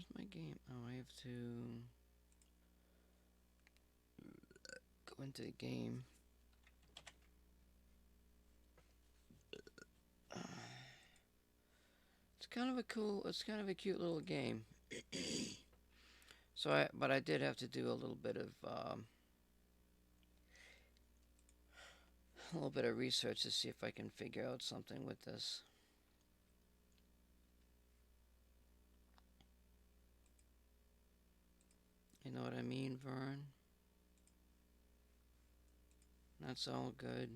Where's my game? Oh, I have to go into the game. It's kind of a cool, it's kind of a cute little game. But I did have to do a little bit of research to see if I can figure out something with this. You know what I mean, Vern? That's all good.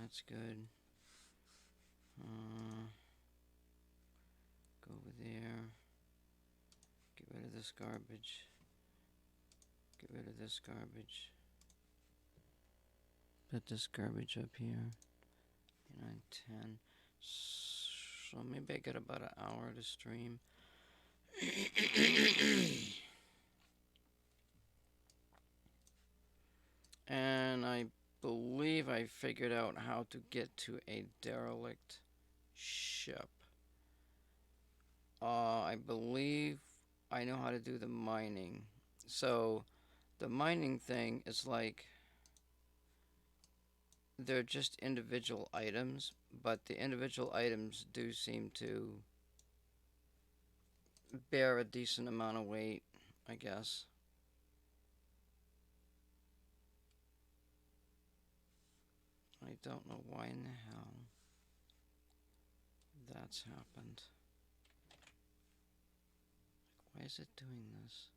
That's good. Go over there. Get rid of this garbage. Get rid of this garbage. Put this garbage up here. 9, 10. So maybe I got about an hour to stream. And I believe I figured out how to get to a derelict ship. I believe I know how to do the mining. So the mining thing is like they're just individual items, but the individual items do seem to bear a decent amount of weight, I guess. I don't know why in the hell that's happened. Why is it doing this?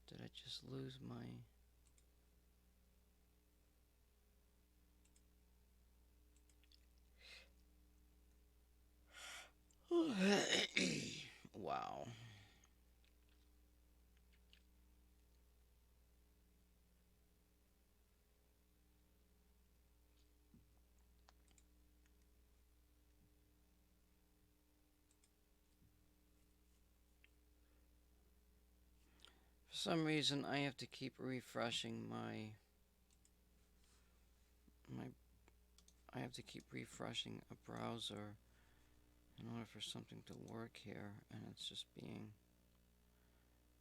Did I just lose my... Wow. For some reason, I have to keep refreshing I have to keep refreshing a browser in order for something to work here, and it's just being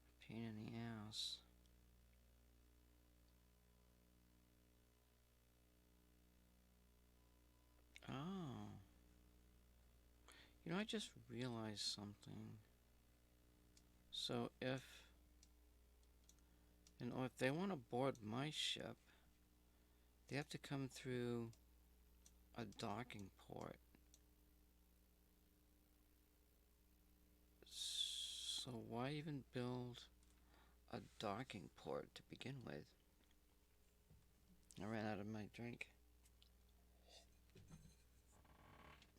a pain in the ass. Oh. You know, I just realized something. So if they want to board my ship, they have to come through a docking port. So why even build a docking port to begin with? I ran out of my drink.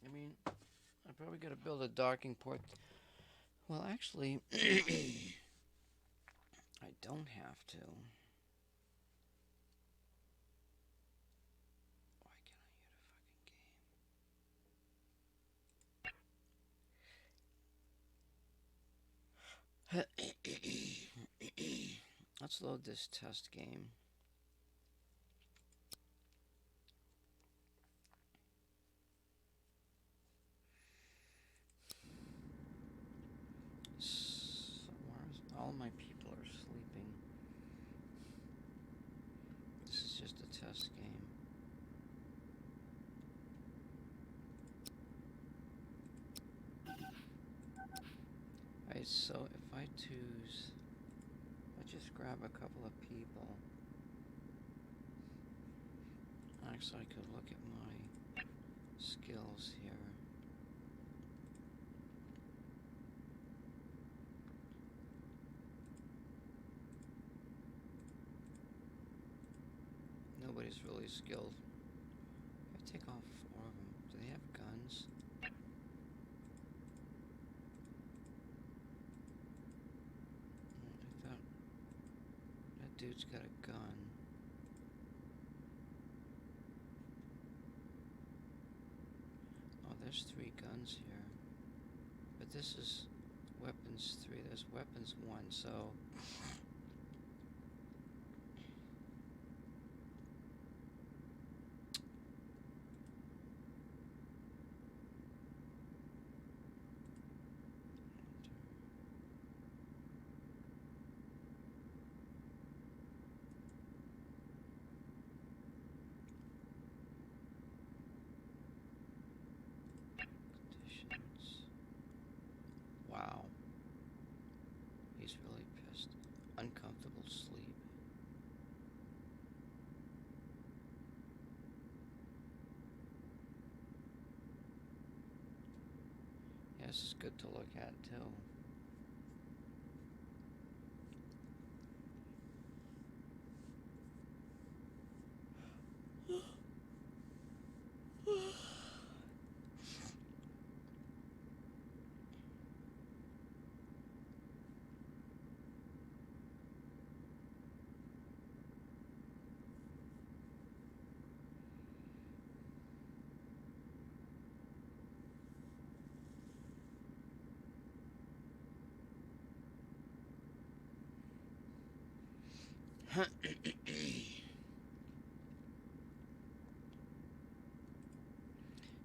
I mean, I probably gotta build a docking port. Well, actually, I don't have to. Why can't I get a fucking game? Let's load this test game. All my people are sleeping. This is just a test game. Alright, so if I choose, let's just grab a couple of people. Actually, I could look at my skills here. Nobody's really skilled. If I take all 4 of them, do they have guns? I thought that dude's got a gun. Oh, there's 3 guns here. But this is weapons 3. There's weapons 1, so... this is good to look at too.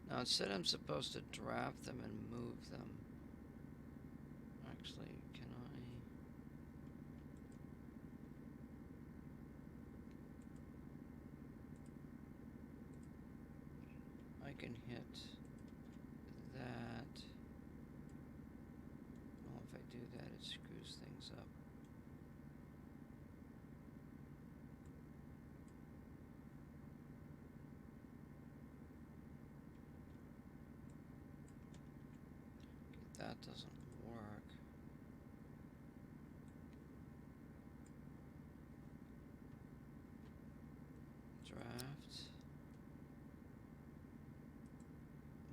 Now it said I'm supposed to draft them and move them. Actually, can I can hit that. Well, if I do that, it screws things up. Okay, that doesn't work. Draft.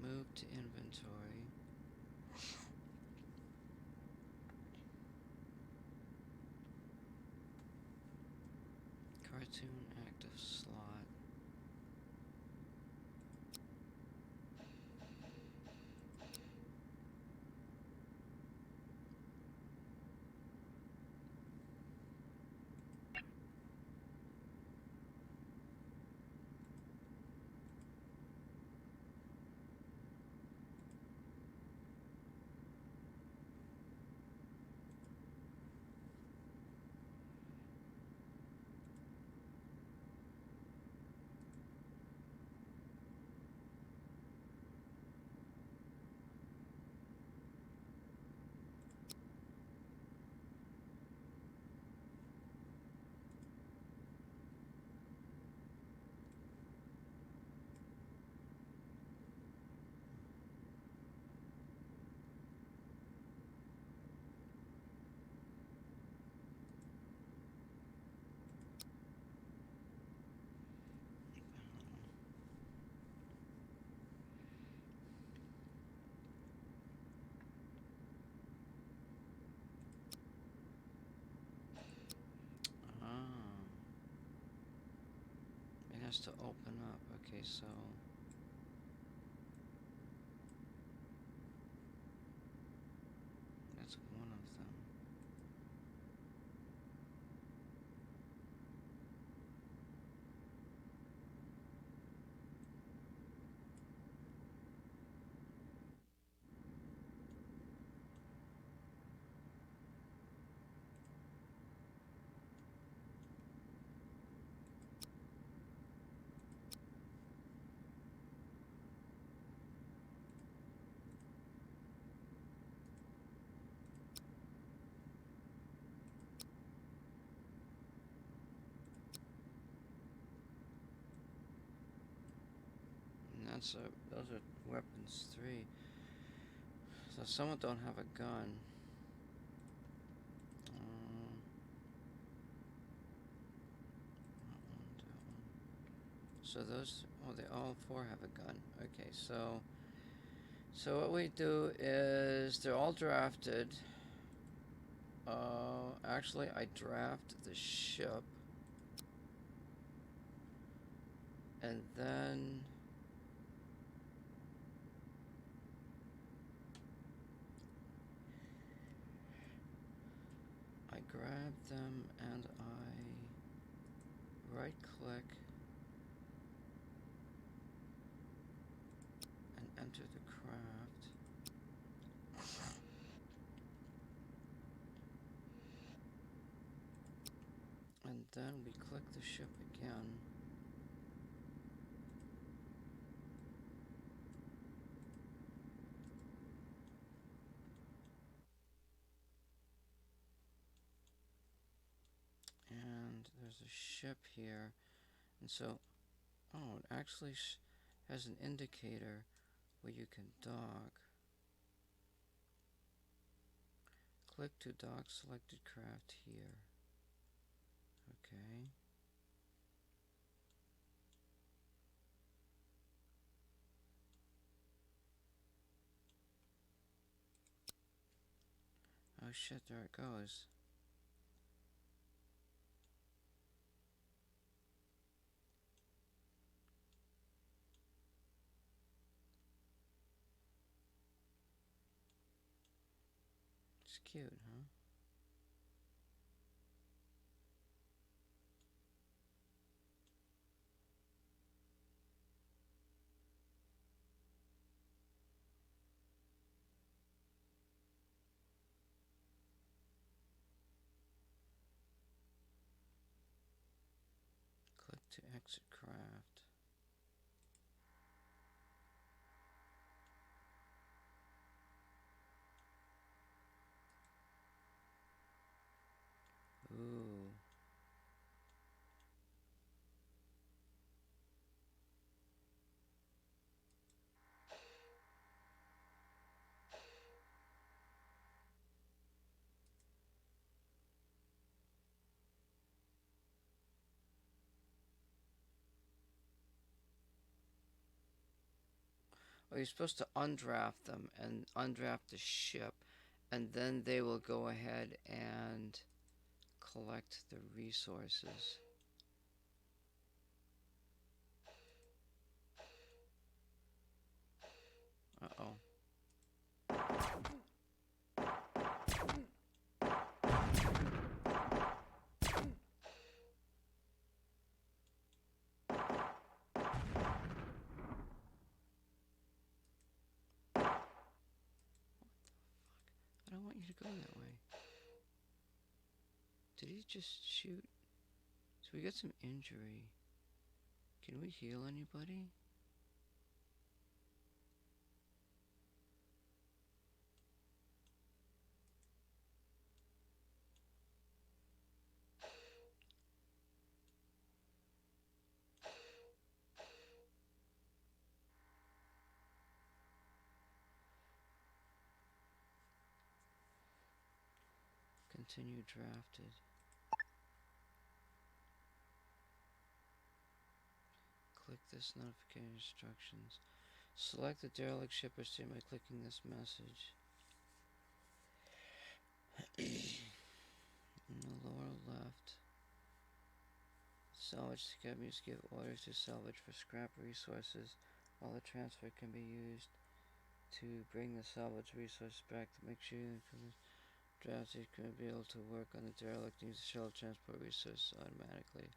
Move to inventory. Cartoon active slot. It has to open up. Okay, so that's one of them. And those are weapons 3. So someone don't have a gun. That one. So those, they all 4 have a gun. Okay, so what we do is they're all drafted. Actually, I draft the ship, and then I grab them and I right click and enter the craft. And then we click the ship again. And there's a ship here. And so, it actually has an indicator where you can dock. Click to dock selected craft here. Okay. Oh shit, there it goes. It's cute, huh? Click to exit craft. Ooh. Oh, you're supposed to undraft them and undraft the ship, and then they will go ahead and collect the resources. Uh-oh. I don't want you to go that way. Did he just shoot? So we got some injury. Can we heal anybody? Continue drafted. Click this notification instructions. Select the derelict ship or steam by clicking this message. In the lower left, salvage cabins give orders to salvage for scrap resources, while the transfer can be used to bring the salvage resources back. To make sure the drafted can be able to work on the derelict needs to shuttle transport resources automatically.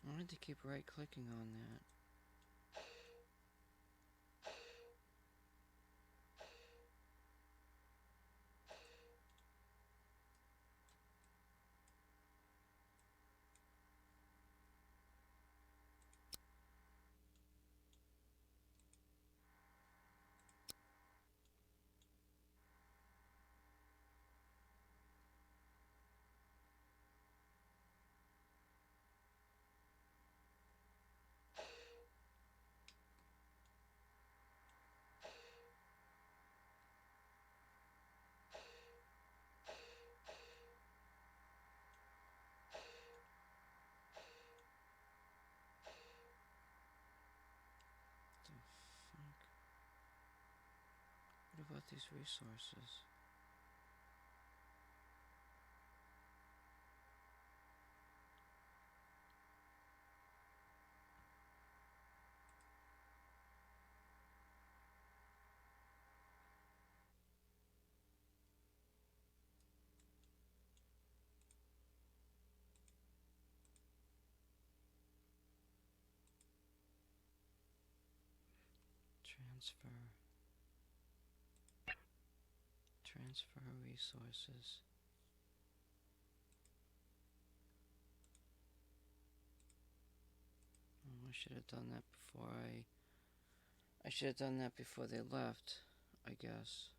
I wanted to keep right clicking on that. What about these resources? Transfer resources. Oh, I should have done that before I should have done that before they left, I guess.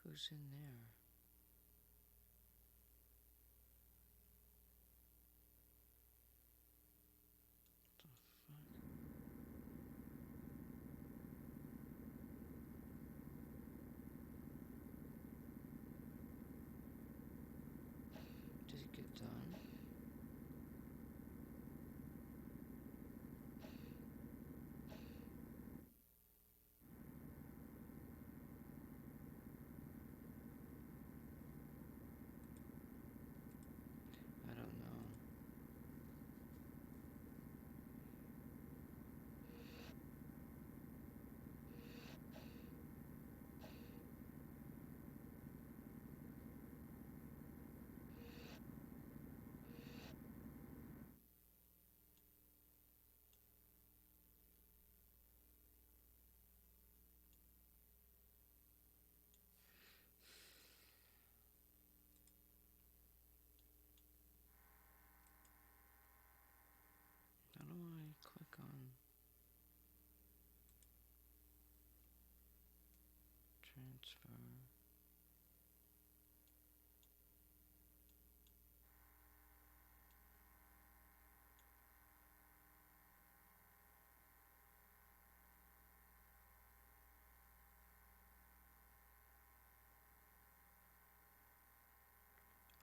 Who's in there? Did it get done? I don't know. How do I click on transfer?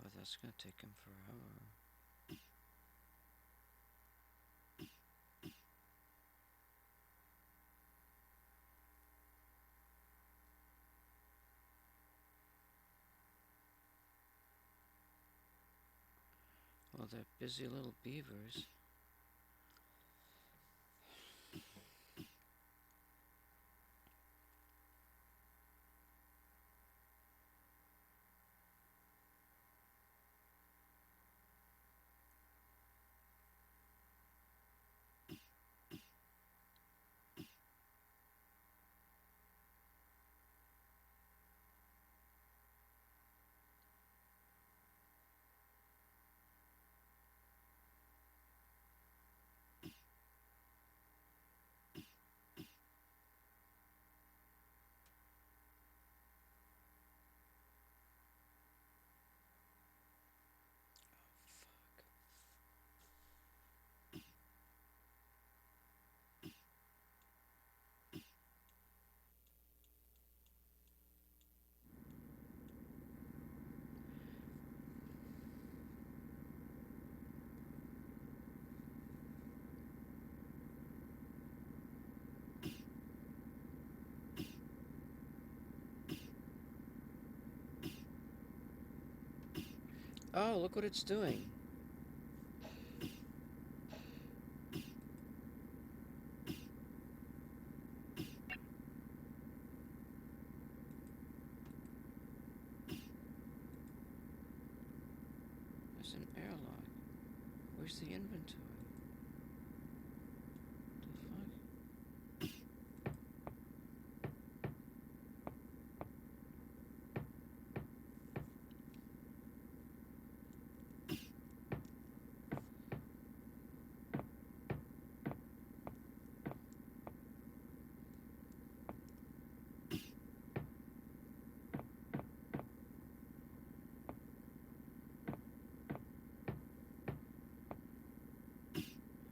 Oh, that's gonna take him forever. Well, they're busy little beavers. Oh, look what it's doing. There's an airlock. Where's the inventory? The fuck?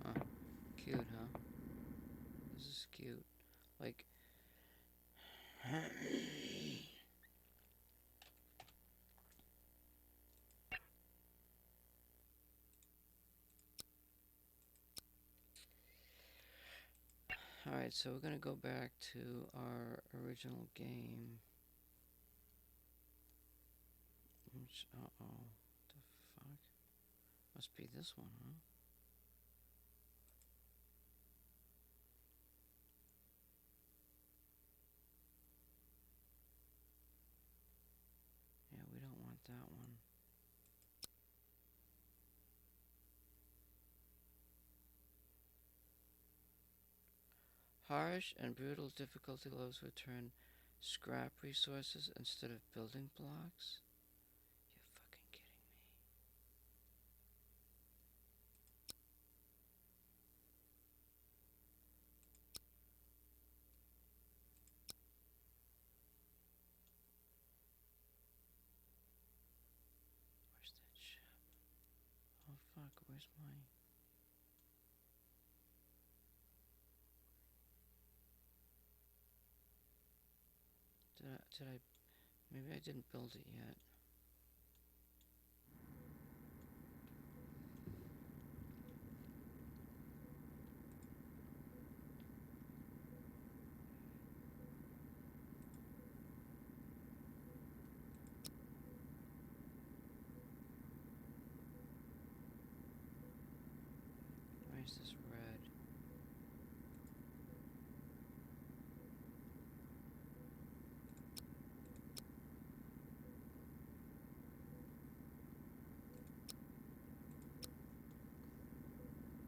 Huh. Cute, huh? This is cute. Like... Alright, so we're gonna go back to our original game. Which, uh-oh. What the fuck? Must be this one, huh? Yeah, we don't want that one. Harsh and brutal difficulty levels return scrap resources instead of building blocks? You fucking kidding me? Where's that ship? Oh fuck, where's my... Did I... Maybe I didn't build it yet. Why is this red?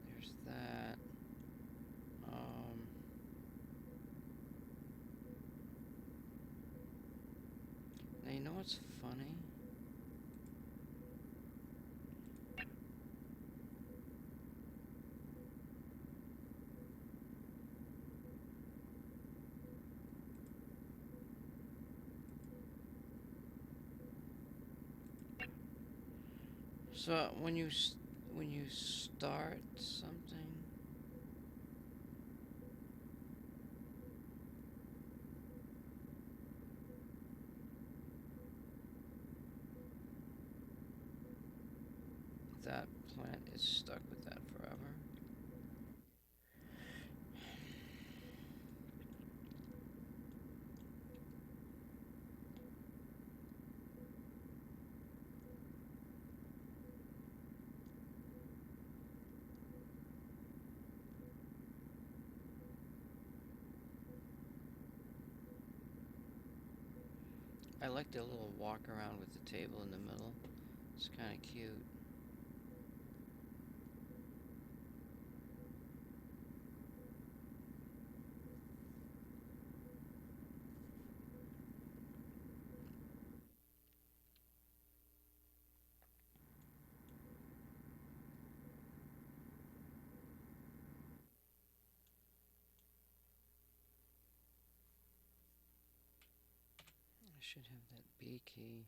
There's that. Now you know what's funny? So when you start something, that plant is stuck with that forever. I like the little walk around with the table in the middle. It's kind of cute. I should have that B key.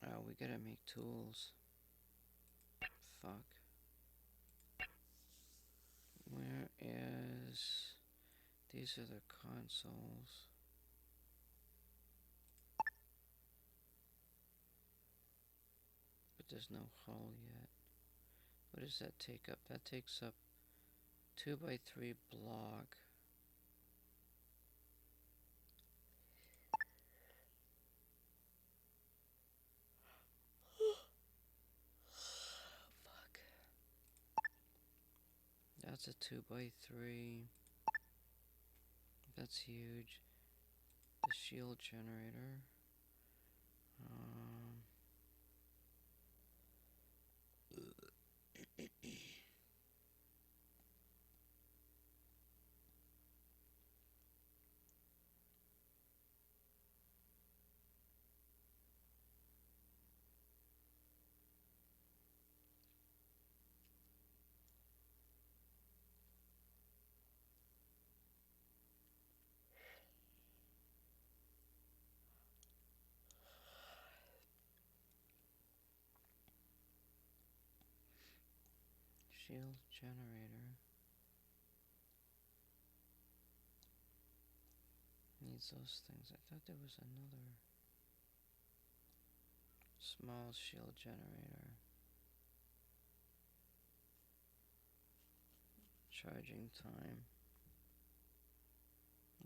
Oh, we gotta make tools. Fuck. Where is... These are the consoles. But there's no hull yet. What does that take up? That takes up 2x3 block. Fuck. That's a 2x3. That's huge. The shield generator. Um, shield generator. Needs those things. I thought there was another small shield generator. Charging time.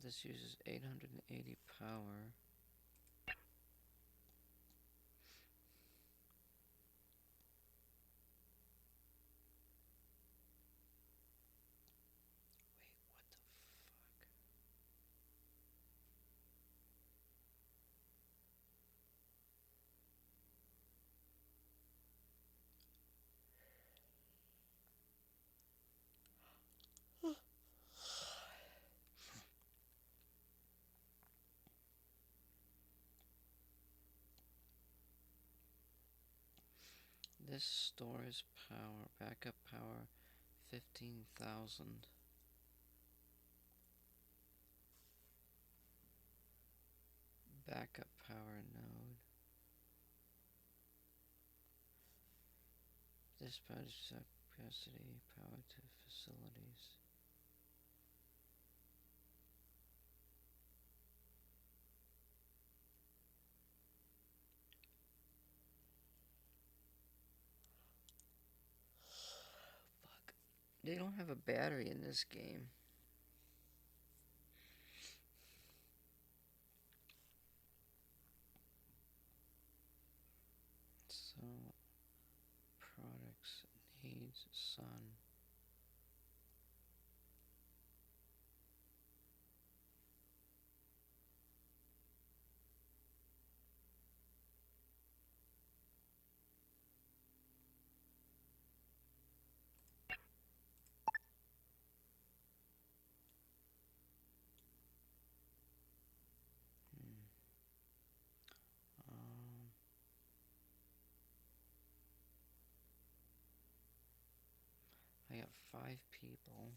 This uses 880 power. Wait, what the fuck? This stores power, backup power 15,000. Backup power node. Dispatch capacity power to facilities. Fuck. They don't have a battery in this game. So, products needs sun. Hmm. Um, I got 5 people.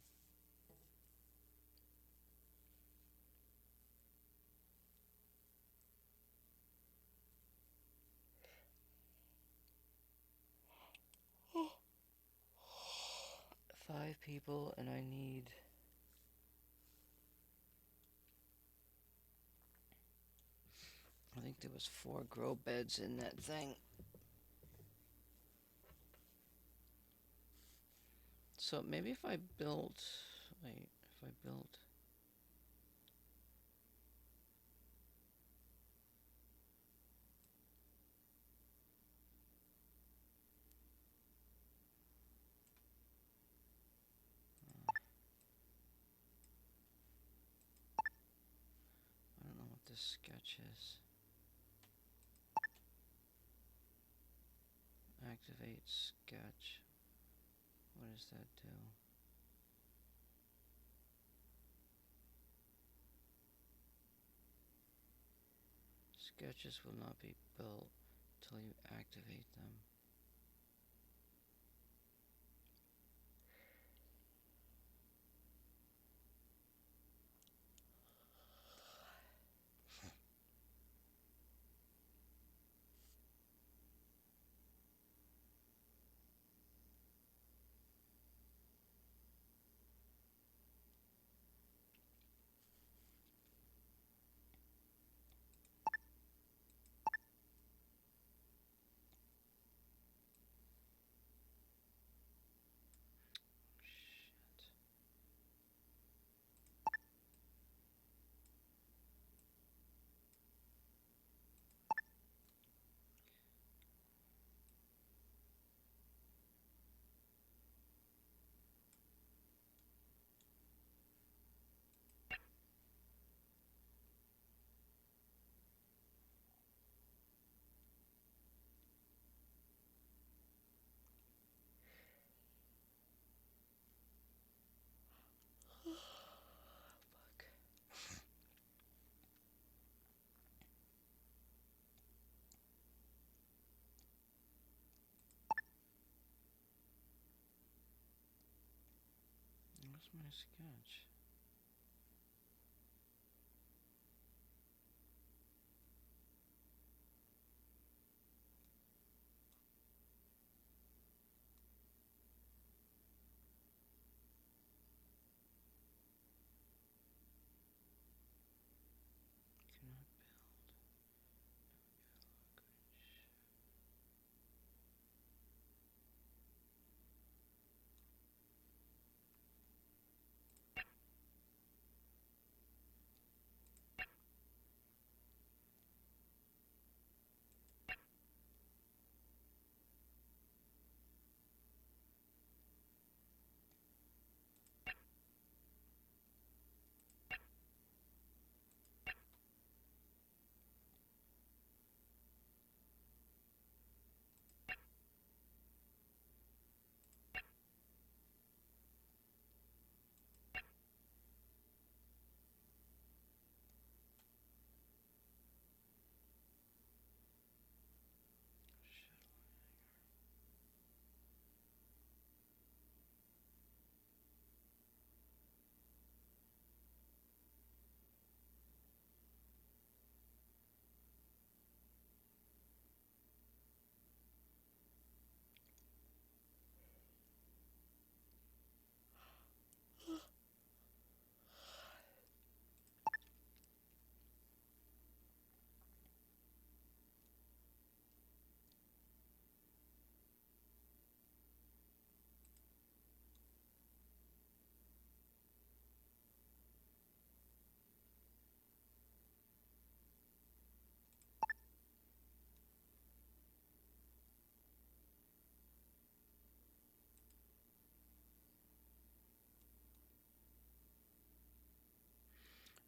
Five people, and I need. I think there was 4 grow beds in that thing. So maybe if I built. Wait, if I built. I don't know what this sketch is. Activate sketch. What does that do? Sketches will not be built till you activate them. Where's my sketch? Cannot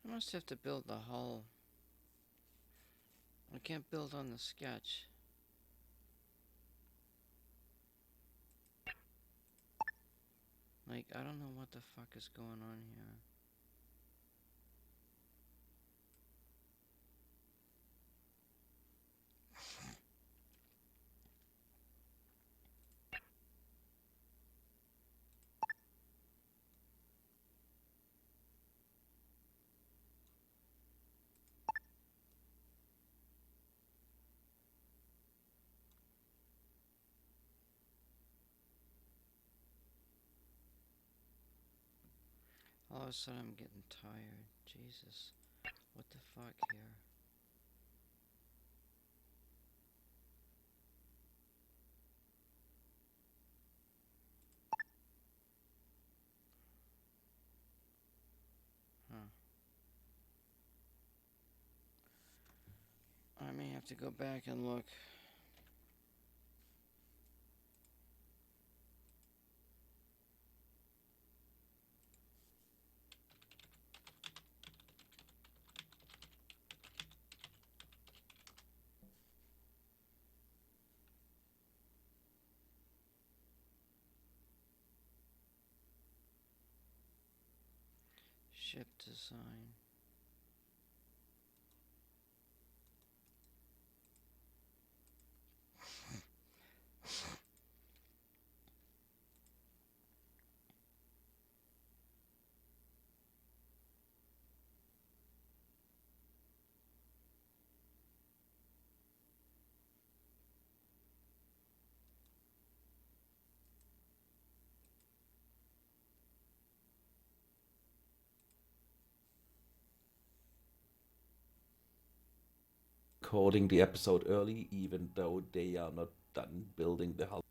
I must have to build the hull. I can't build on the sketch. Like, I don't know what the fuck is going on here. All of a sudden I'm getting tired. Jesus. What the fuck here? Huh. I may have to go back and look. Ship design. Recording the episode early, even though they are not done building the hull.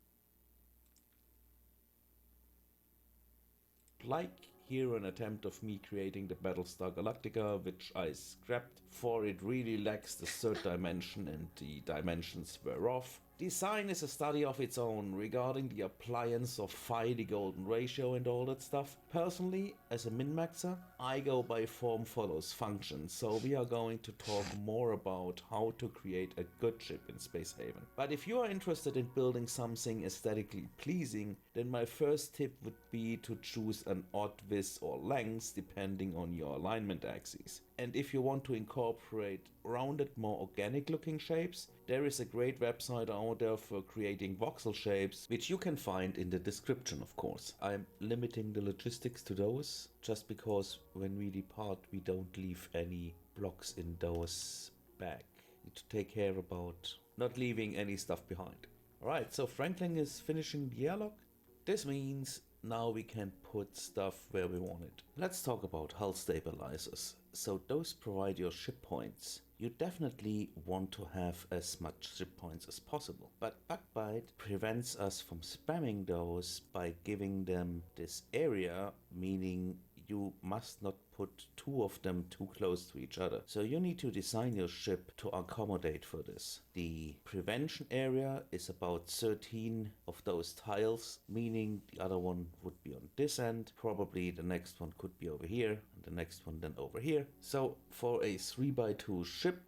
Like here an attempt of me creating the Battlestar Galactica, which I scrapped, for it really lacks the third dimension and the dimensions were off. Design is a study of its own regarding the appliance of phi, the golden ratio and all that stuff. Personally, as a min-maxer, I go by form follows function, so we are going to talk more about how to create a good ship in Space Haven. But if you are interested in building something aesthetically pleasing, then my first tip would be to choose an odd width or length depending on your alignment axes. And if you want to incorporate rounded, more organic looking shapes, there is a great website out there for creating voxel shapes, which you can find in the description, of course. I'm limiting the logistics to those, just because when we depart, we don't leave any blocks in those back. Need to take care about not leaving any stuff behind. Alright, so Franklin is finishing the airlock. This means now we can put stuff where we want it. Let's talk about hull stabilizers. So those provide your ship points. You definitely want to have as much ship points as possible, but Bugbyte prevents us from spamming those by giving them this area, meaning you must not put two of them too close to each other. So you need to design your ship to accommodate for this. The prevention area is about 13 of those tiles, meaning the other one would be on this end. Probably the next one could be over here, and the next one then over here. So for a 3x2 ship,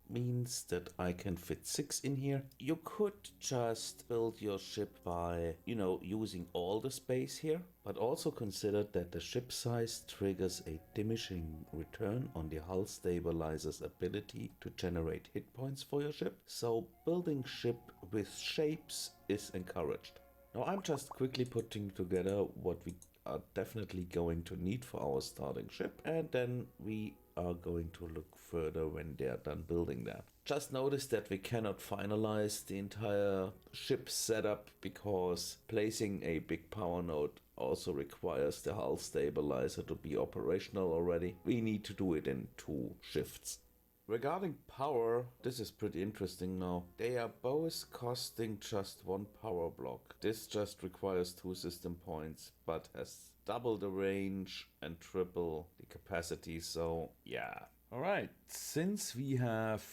means that I can fit 6 in here. You could just build your ship by, using all the space here, but also consider that the ship size triggers a diminishing return on the hull stabilizer's ability to generate hit points for your ship. So building ship with shapes is encouraged. Now I'm just quickly putting together what we are definitely going to need for our starting ship, and then we are going to look further when they are done building that. Just notice that we cannot finalize the entire ship setup because placing a big power node also requires the hull stabilizer to be operational already. We need to do it in 2 shifts. Regarding power, this is pretty interesting now. They are both costing just 1 power block. This just requires 2 system points, but has double the range and triple the capacity, so yeah. Alright, since we have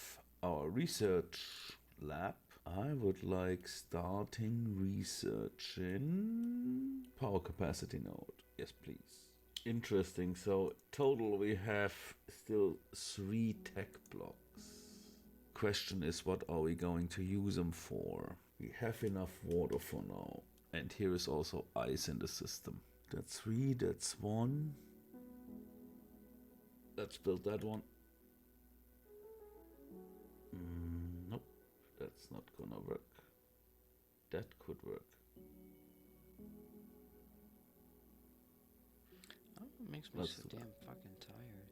our research lab, I would like starting research in power capacity node. Yes, please. Interesting, so total we have still 3 tech blocks. Question is, what are we going to use them for? We have enough water for now. And here is also ice in the system. That's 3, that's 1. Let's build that one. Nope, that's not gonna work. That could work. Oh, it makes me so damn fucking tired.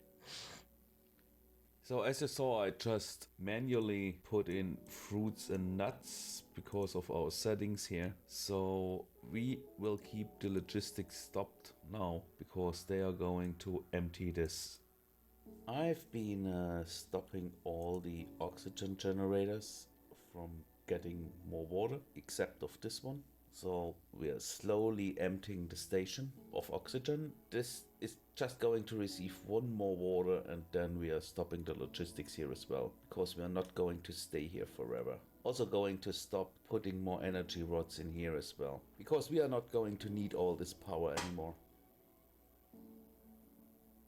So as you saw, I just manually put in fruits and nuts because of our settings here. So we will keep the logistics stopped now because they are going to empty this. I've been stopping all the oxygen generators from getting more water, except of this one. So we are slowly emptying the station of oxygen. This is just going to receive 1 more water, and then we are stopping the logistics here as well, because we are not going to stay here forever. Also going to stop putting more energy rods in here as well, because we are not going to need all this power anymore.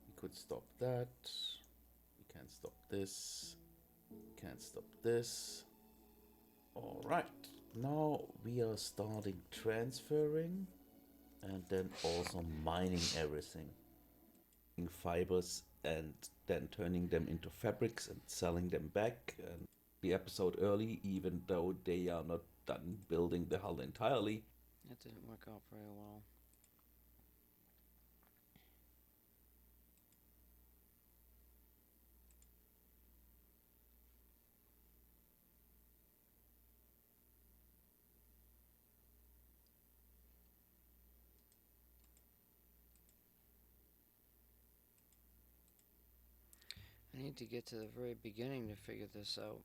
We could stop that. We can't stop this. Can't stop this. Alright. Now we are starting transferring and then also mining everything. Fibers and then turning them into fabrics and selling them back. And the episode early, even though they are not done building the hull entirely. That didn't work out very well. I need to get to the very beginning to figure this out.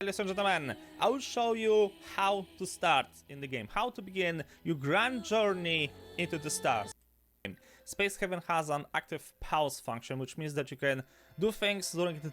Ladies and gentlemen, I will show you how to start in the game, how to begin your grand journey into the stars. Space Haven has an active pause function, which means that you can do things during the...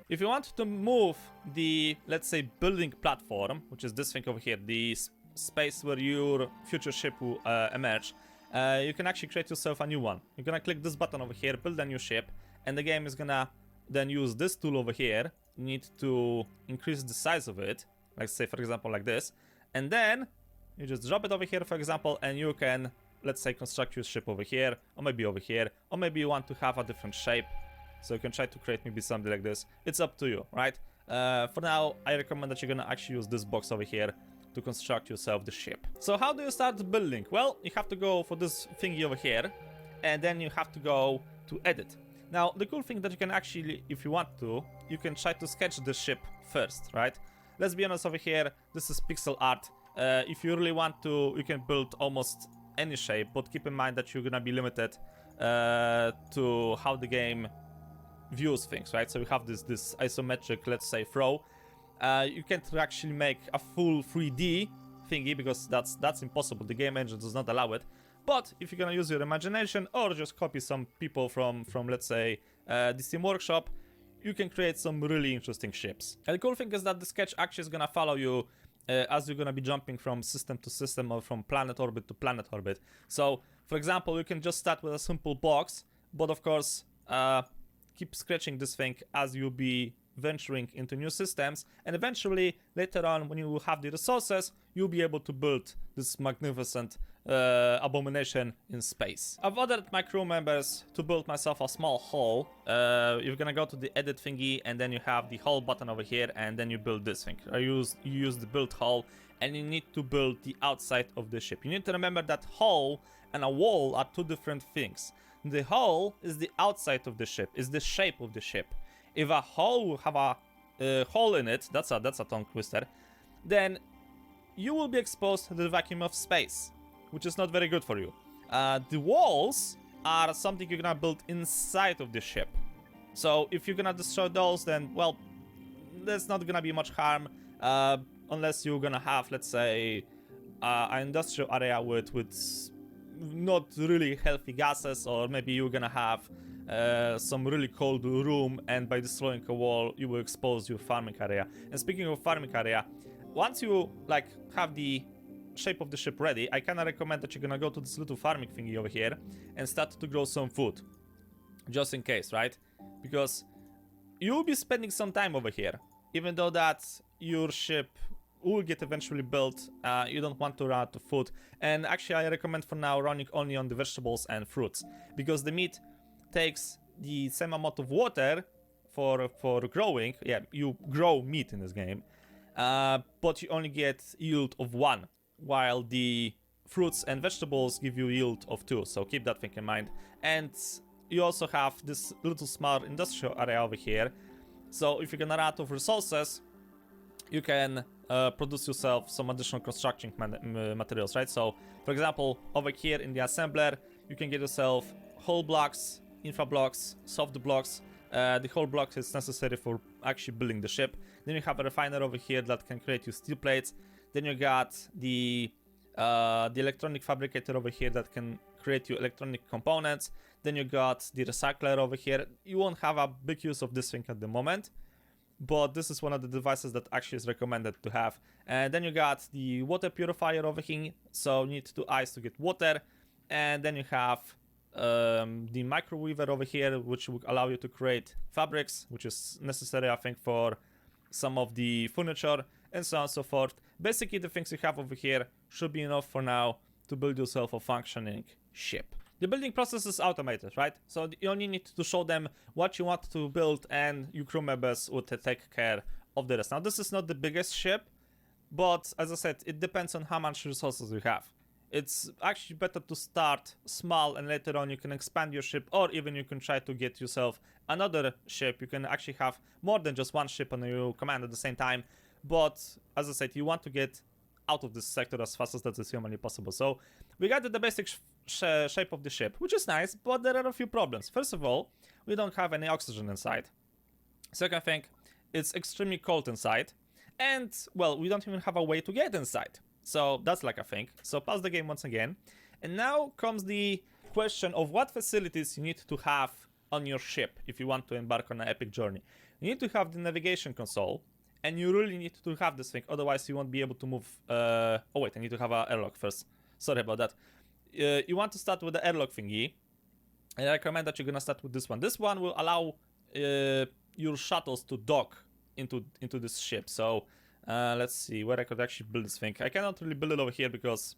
If you want to move the, let's say, building platform, which is this thing over here, the space where your future ship will emerge, you can actually create yourself a new one. You're gonna click this button over here, build a new ship, and the game is gonna then use this tool over here. You need to increase the size of it, like say for example like this, and then You just drop it over here, for example, and you can, let's say, construct your ship over here, or maybe over here, or maybe you want to have a different shape. So you can try to create maybe something like this. It's up to you, right? For now, I recommend that you're gonna actually use this box over here to construct yourself the ship. So how do you start building? Well, you have to go for this thingy over here, and then you have to go to edit. Now, the cool thing that you can actually, if you want to, you can try to sketch the ship first, right? Let's be honest over here, this is pixel art. If you really want to, you can build almost any shape, but keep in mind that you're gonna be limited to how the game views things, right? So we have this isometric, let's say, throw. You can't actually make a full 3D thingy because that's impossible. The game engine does not allow it. But if you're gonna use your imagination or just copy some people from let's say the Steam Workshop, you can create some really interesting ships. And the cool thing is that the sketch actually is gonna follow you as you're gonna be jumping from system to system or from planet orbit to planet orbit. So, for example, you can just start with a simple box, but of course, keep scratching this thing as you'll be venturing into new systems, and eventually later on when you have the resources, you'll be able to build this magnificent abomination in space. I've ordered my crew members to build myself a small hull. You're gonna go to the edit thingy, and then you have the hull button over here, and then you build this thing. You use the build hull, and you need to build the outside of the ship. You need to remember that hull and a wall are two different things. The hull is the outside of the ship, is the shape of the ship. If a hull will have a hole in it, that's a tongue twister, then you will be exposed to the vacuum of space, which is not very good for you. The walls are something you're gonna build inside of the ship. So if you're gonna destroy those, then, well, there's not gonna be much harm, unless you're gonna have, let's say, an industrial area with not really healthy gases, or maybe you're gonna have some really cold room, and by destroying a wall you will expose your farming area. And speaking of farming area, once you like have the shape of the ship ready, I kinda recommend that you're gonna go to this little farming thingy over here and start to grow some food, just in case, right? Because you'll be spending some time over here, even though that your ship will get eventually built. You don't want to run out of food, and actually I recommend for now running only on the vegetables and fruits, because the meat takes the same amount of water for growing. Yeah, you grow meat in this game, but you only get yield of 1, while the fruits and vegetables give you yield of 2, so keep that thing in mind. And you also have this little small industrial area over here, so if you're gonna run out of resources, you can produce yourself some additional construction materials, right? So, for example, over here in the assembler, you can get yourself whole blocks, infra blocks, soft blocks. The whole block is necessary for actually building the ship. Then you have a refiner over here that can create you steel plates. Then you got the electronic fabricator over here that can create you electronic components. Then you got the recycler over here. You won't have a big use of this thing at the moment, but this is one of the devices that actually is recommended to have. And then you got the water purifier over here, so you need 2 eyes to get water. And then you have the microweaver over here, which will allow you to create fabrics, which is necessary, I think, for some of the furniture, and so on and so forth. Basically, the things you have over here should be enough for now to build yourself a functioning ship. The building process is automated, right? So you only need to show them what you want to build, and your crew members will take care of the rest. Now, this is not the biggest ship, but as I said, it depends on how much resources you have. It's actually better to start small, and later on you can expand your ship, or even you can try to get yourself another ship. You can actually have more than just one ship on your command at the same time. But as I said, you want to get out of this sector as fast as that is humanly possible. So we got the basic shape of the ship, which is nice, but there are a few problems. First of all, we don't have any oxygen inside. Second thing, it's extremely cold inside. And, well, we don't even have a way to get inside. So that's like a thing. So pause the game once again. And now comes the question of what facilities you need to have on your ship if you want to embark on an epic journey. You need to have the navigation console, and you really need to have this thing, otherwise you won't be able to move. Oh wait, I need to have an airlock first. Sorry about that. You want to start with the airlock thingy, and I recommend that you're gonna start with this one. This one will allow your shuttles to dock into this ship. So Let's see where I could actually build this thing. I cannot really build it over here because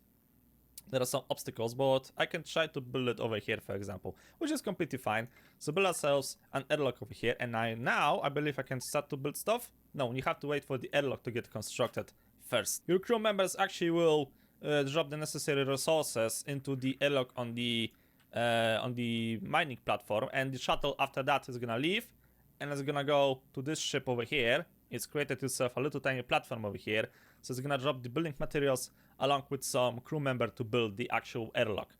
there are some obstacles, but I can try to build it over here, for example, which is completely fine. So build ourselves an airlock over here, and now I believe I can start to build stuff. No, you have to wait for the airlock to get constructed first. Your crew members actually will drop the necessary resources into the airlock on the mining platform, and the shuttle after that is gonna leave, and it's gonna go to this ship over here. It's created itself a little tiny platform over here, so it's gonna drop the building materials along with some crew member to build the actual airlock.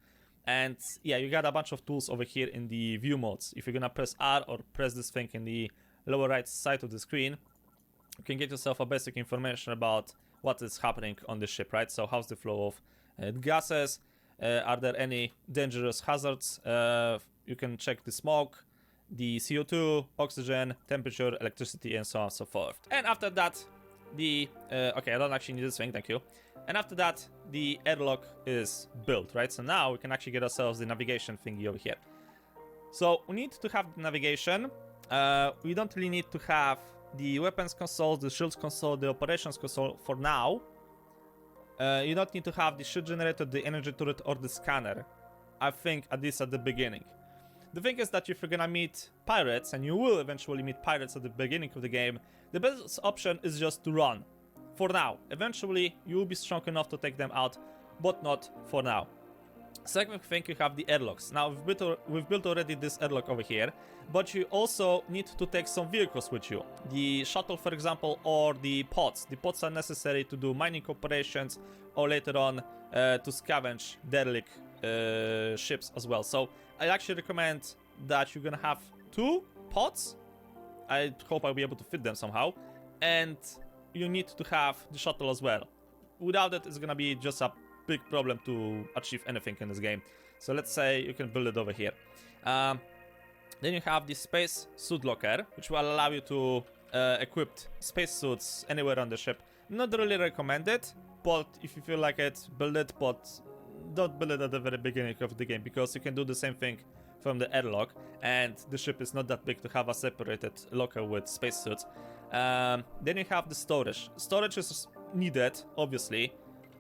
And yeah, you got a bunch of tools over here in the view modes. If you're gonna press R or press this thing in the lower right side of the screen, you can get yourself a basic information about what is happening on the ship, right? So how's the flow of gases? Are there any dangerous hazards? You can check the smoke, the CO2, oxygen, temperature, electricity, and so on and so forth. And after that, okay, I don't actually need this thing, thank you. And after that, the airlock is built, right? So now we can actually get ourselves the navigation thingy over here. So we need to have the navigation. We don't really need to have the weapons console, the shields console, the operations console for now. You don't need to have the shield generator, the energy turret, or the scanner. I think at least at the beginning. The thing is that if you're gonna meet pirates, and you will eventually meet pirates at the beginning of the game, the best option is just to run. For now. Eventually, you will be strong enough to take them out, but not for now. Second thing, you have the airlocks. Now, we've built already this airlock over here, but you also need to take some vehicles with you. The shuttle, for example, or the pods. The pods are necessary to do mining operations, or later on to scavenge derelict ships as well. So I actually recommend that you're gonna have 2 pods. I hope I'll be able to fit them somehow. And you need to have the shuttle as well. Without it, it's gonna be just a big problem to achieve anything in this game. So let's say you can build it over here. Then you have the space suit locker, which will allow you to equip space suits anywhere on the ship. Not really recommended, but if you feel like it, build it, but don't build it at the very beginning of the game, because you can do the same thing from the airlock, and the ship is not that big to have a separated locker with spacesuits. Then you have the storage. Storage is needed, obviously,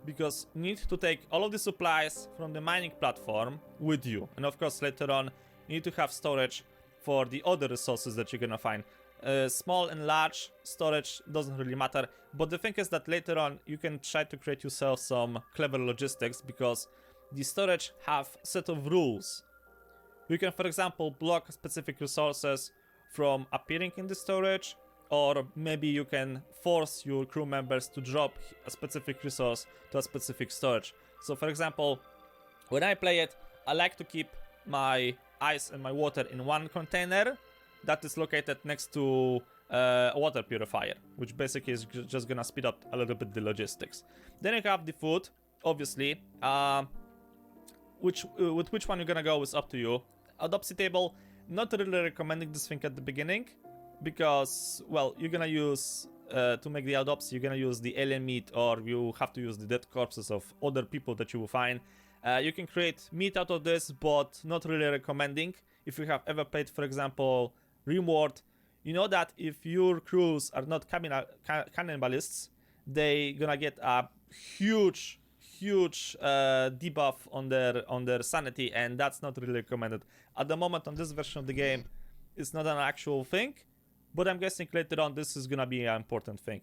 because you need to take all of the supplies from the mining platform with you. And of course, later on, you need to have storage for the other resources that you're gonna find. Small and large storage doesn't really matter, but the thing is that later on, you can try to create yourself some clever logistics, because the storage have a set of rules. You can, for example, block specific resources from appearing in the storage, or maybe you can force your crew members to drop a specific resource to a specific storage. So for example, when I play it, I like to keep my ice and my water in one container that is located next to a water purifier, which basically is just gonna speed up a little bit the logistics. Then you have the food, obviously. With which one you're gonna go is up to you. Autopsy table, not really recommending this thing at the beginning, because, well, you're gonna use, to make the autopsy, you're gonna use the alien meat, or you have to use the dead corpses of other people that you will find. You can create meat out of this, but not really recommending. If you have ever played, for example, Rimworld, you know that if your crews are not cannibalists, they gonna get a huge debuff on their sanity, and that's not really recommended. At the moment on this version of the game, it's not an actual thing, but I'm guessing later on this is gonna be an important thing.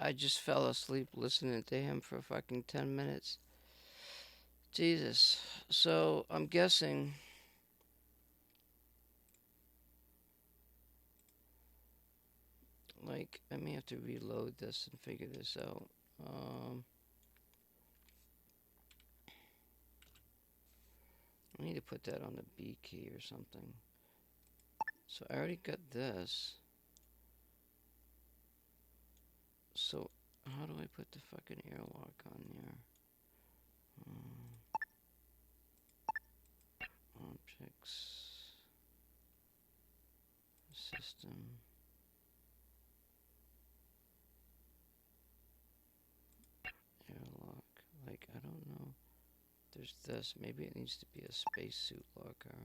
I just fell asleep listening to him for fucking 10 minutes. Jesus. So, I'm guessing... Like, I may have to reload this and figure this out. I need to put that on the B key or something. So I already got this. So how do I put the fucking airlock on there? Objects. System. Airlock. Like, I don't know. There's this. Maybe it needs to be a spacesuit locker.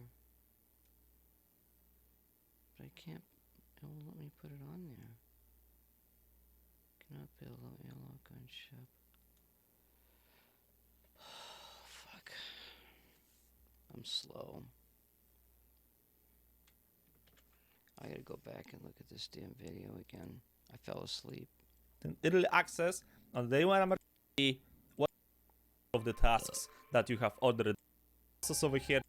But I can't. It won't let me put it on there. Cannot build an airlock on ship. Fuck. I'm slow. I gotta go back and look at this damn video again. I fell asleep. Early access on day one what of the tasks that you have ordered. Process over here,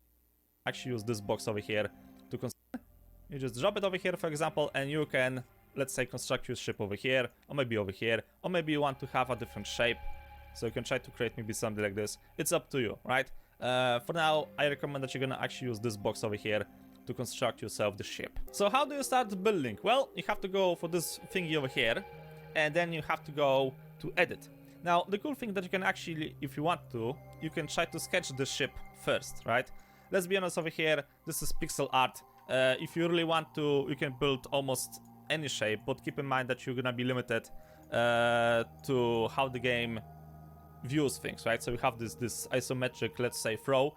actually use this box over here to construct. You just drop it over here, for example, and you can, let's say, construct your ship over here, or maybe over here, or maybe you want to have a different shape. So you can try to create maybe something like this. It's up to you, right? For now, I recommend that you're gonna actually use this box over here to construct yourself the ship. So how do you start building? Well, you have to go for this thingy over here, and then you have to go to edit. Now, the cool thing that you can actually, if you want to, you can try to sketch the ship first, right? Let's be honest over here, this is pixel art. If you really want to, you can build almost any shape, but keep in mind that you're gonna be limited to how the game views things, right? So we have this isometric, let's say, throw.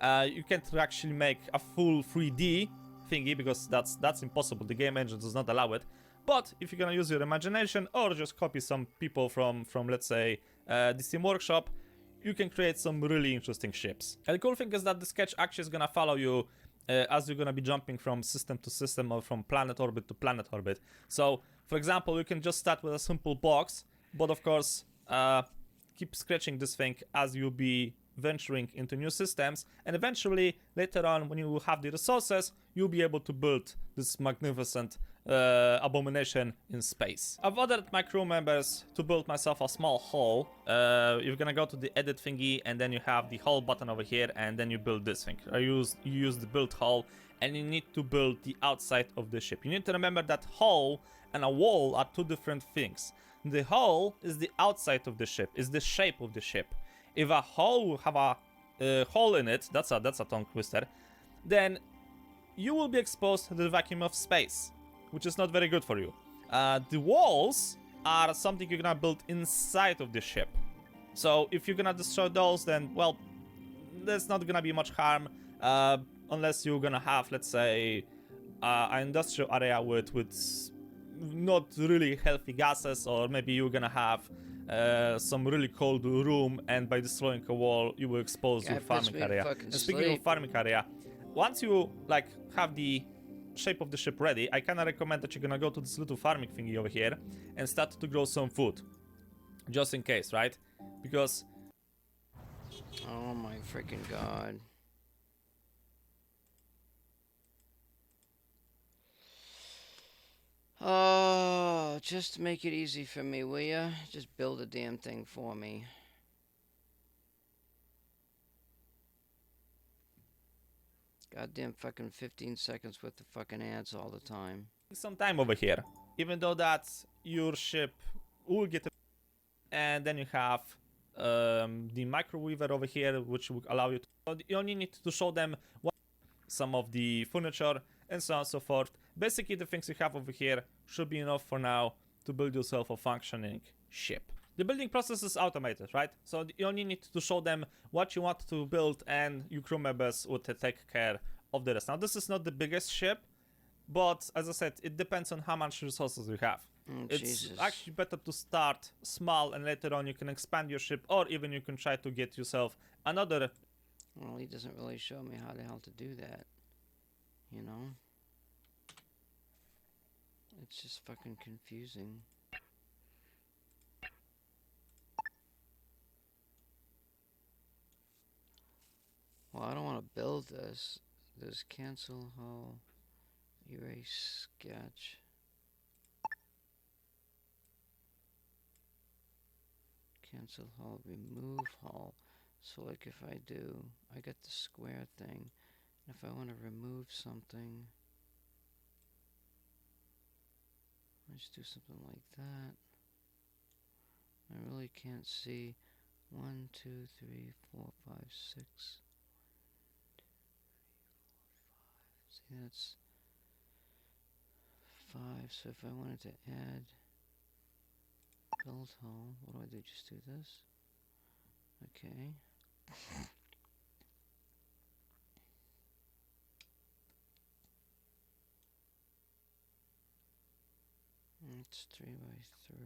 You can't actually make a full 3D thingy because that's impossible. The game engine does not allow it. But if you're gonna use your imagination or just copy some people from let's say the Steam Workshop, you can create some really interesting ships. And the cool thing is that the sketch actually is gonna follow you as you're gonna be jumping from system to system or from planet orbit to planet orbit. So, for example, you can just start with a simple box, but of course, keep scratching this thing as you'll be venturing into new systems, and eventually later on when you have the resources, you'll be able to build this magnificent abomination in space. I've ordered my crew members to build myself a small hull. You're gonna go to the edit thingy, and then you have the hull button over here, and then you build this thing. You use the build hull, and you need to build the outside of the ship. You need to remember that hull and a wall are two different things. The hull is the outside of the ship, is the shape of the ship. If a hull will have a hole in it, that's a tongue twister, then you will be exposed to the vacuum of space, which is not very good for you. The walls are something you're gonna build inside of the ship. So if you're gonna destroy those, then, well, there's not gonna be much harm, unless you're gonna have, let's say, an industrial area with not really healthy gases, or maybe you're gonna have some really cold room, and by destroying a wall you will expose your farming area. And speaking of farming area, once you like have the shape of the ship ready, I kinda recommend that you're gonna go to this little farming thingy over here and start to grow some food, just in case, right? Because oh my freaking god. Oh, just make it easy for me, will ya? Just build a damn thing for me. Goddamn fucking 15 seconds worth of fucking ads all the time. some time over here, even though that your ship will get a, and then you have the microweaver over here, which will allow you to, you only need to show them some of the furniture and so on and so forth. Basically, the things you have over here should be enough for now to build yourself a functioning ship. The building process is automated, right? So you only need to show them what you want to build, and your crew members will take care of the rest. Now, this is not the biggest ship, but as I said, it depends on how much resources you have. It's Jesus. actually better to start small, and later on you can expand your ship, or even you can try to get yourself another. Well, he doesn't really show me how the hell to do that. You know? It's just fucking confusing. Well, I don't want to build this. There's cancel hull, erase sketch. Cancel hull, remove hull. So like if I do, I get the square thing. And if I want to remove something, I just do something like that. I really can't see. 1, 2, 3, 4, 5, 6. See, that's 5. So if I wanted to add build hull, what do? Just do this? Okay. It's 3 by 3.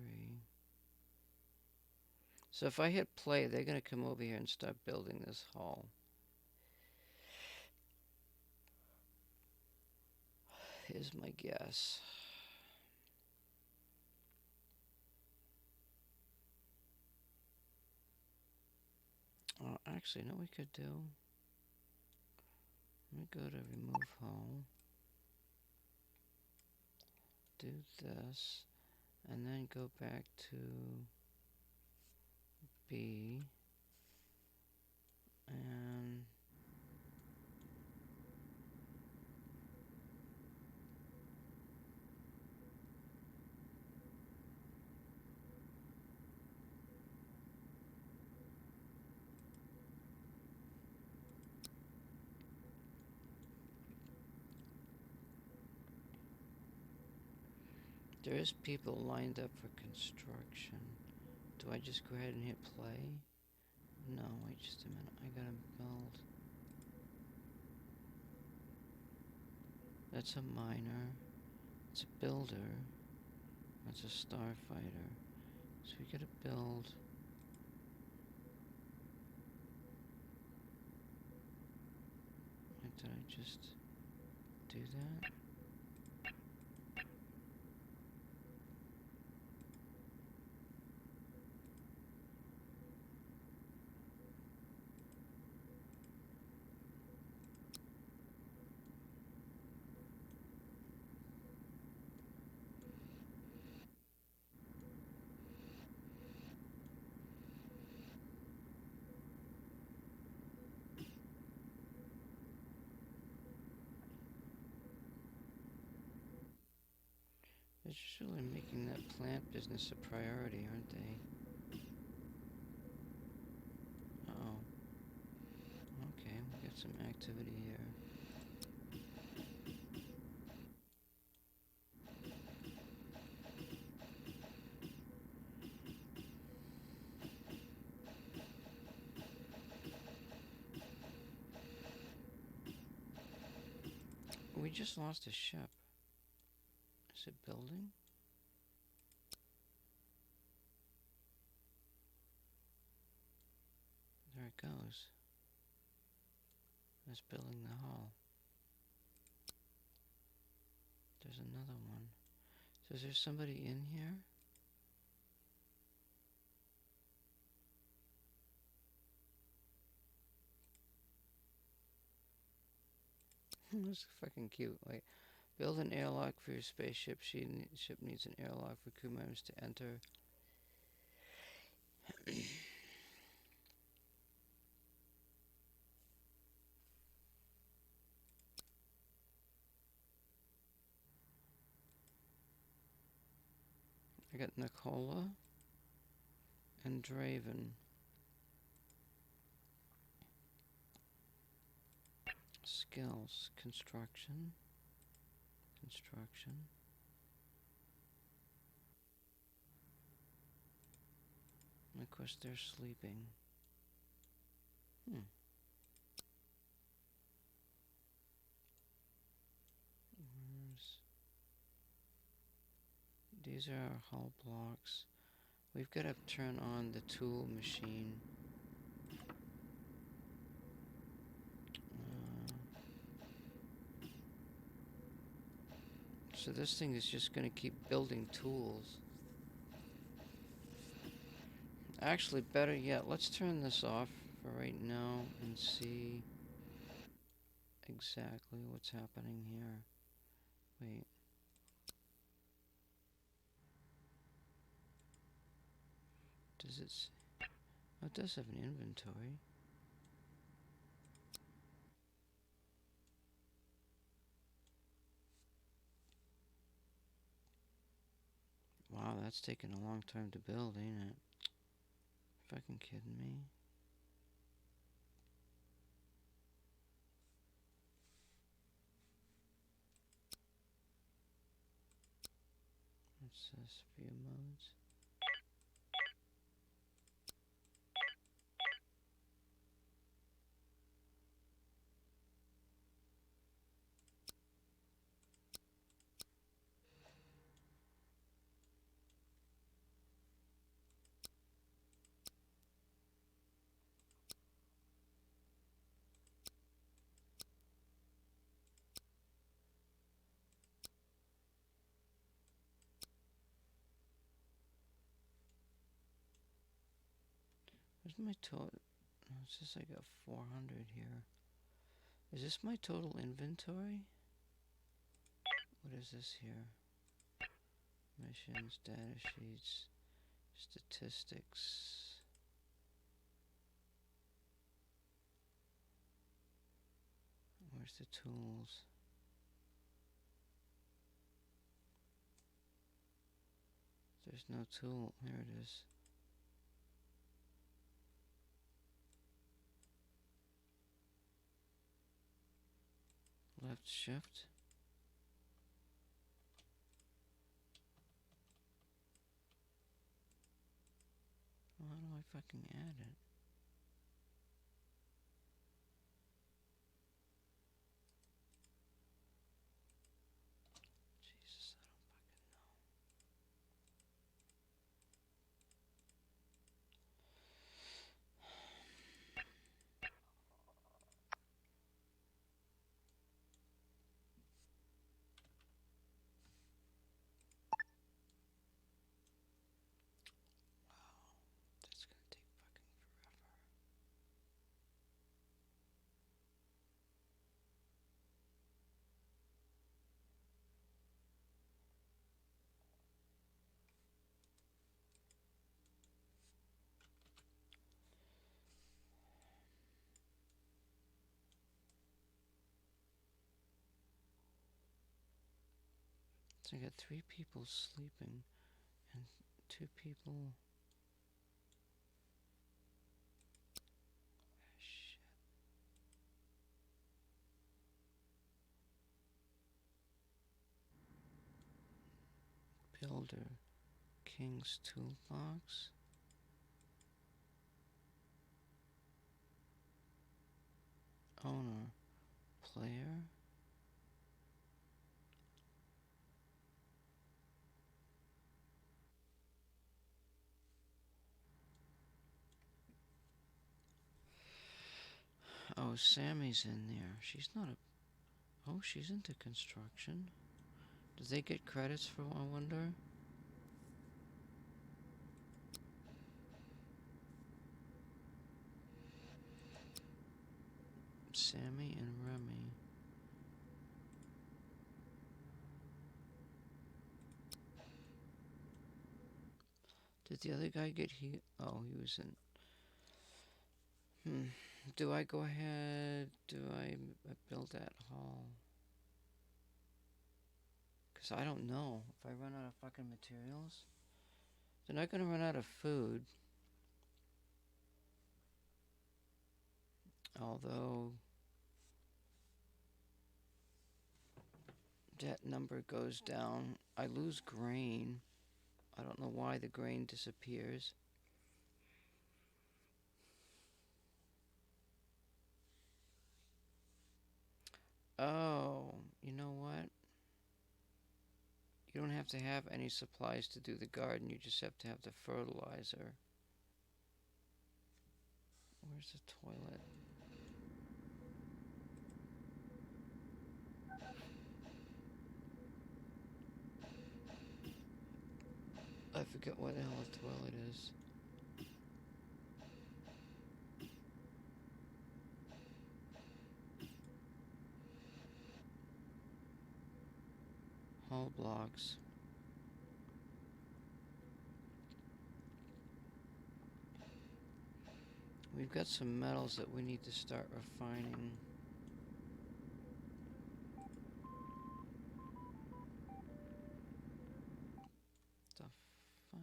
So if I hit play, they're going to come over here and start building this hull. Is my guess. Oh, actually, no, we could do. Let me go to remove hull. Do this. And then go back to B. And there is people lined up for construction. Do I just go ahead and hit play? No, wait just a minute. I gotta build. That's a miner. It's a builder. That's a starfighter. So we gotta build. Wait, did I just do that? They're just really making that plant business a priority, aren't they? Uh-oh. Okay, we got some activity here. We just lost a ship. Is it building? There it goes. It's building the hull. There's another one. So is there somebody in here? This is fucking cute. Like, build an airlock for your spaceship. Ship needs an airlock for crew members to enter. I got Nicola and Draven. Skills. Construction. Construction. And of course they're sleeping. These are our hull blocks. We've got to turn on the tool machine. So this thing is just going to keep building tools. Actually, better yet, let's turn this off for right now and see exactly what's happening here. Wait. Does it... Oh, it does have an inventory. Wow, that's taking a long time to build, ain't it? Fucking kidding me? What's this? View modes? Where's my total? It says I got 400 here. Is this my total inventory? What is this here? Missions, data sheets, statistics. Where's the tools? There's no tool. Here it is. Left shift. Well, how do I fucking add it? Jesus, I don't fucking know. That's gonna take fucking forever. So I got 3 people sleeping and 2 people. Shit. Builder, King's Toolbox. Owner, player. Oh, Sammy's in there. She's not a. Oh, she's into construction. Do they get credits for, I wonder? Sammy and Remy. Did the other guy get Oh, he was in. Do I go ahead? Do I build that hall? Because I don't know. If I run out of fucking materials, they're not going to run out of food. Although that number goes down, I lose grain. I don't know why the grain disappears. Oh, you know what? You don't have to have any supplies to do the garden, you just have to have the fertilizer. Where's the toilet? I forget what the hell a toilet is. Hull blocks. We've got some metals that we need to start refining. The fuck?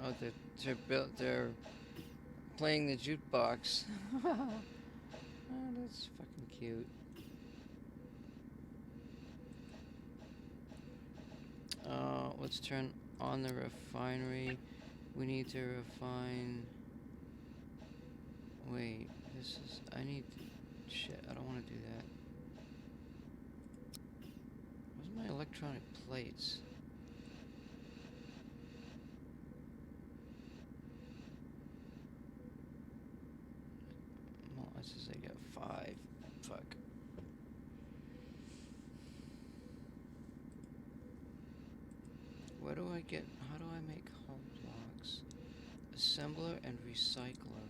Oh, they're playing the jukebox. Oh, that's fucking cute. Let's turn on the refinery. We need to refine. Wait, this is. I need. Shit, I don't want to do that. Where's my electronic plates? Well, it says I got 5. Fuck. how do I make hull blocks? Assembler and recycler.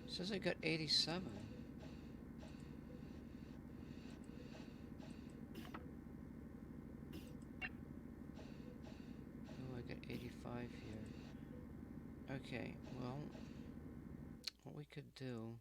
Says I got 87. Oh, I got 85 here. Okay, well, what we could do...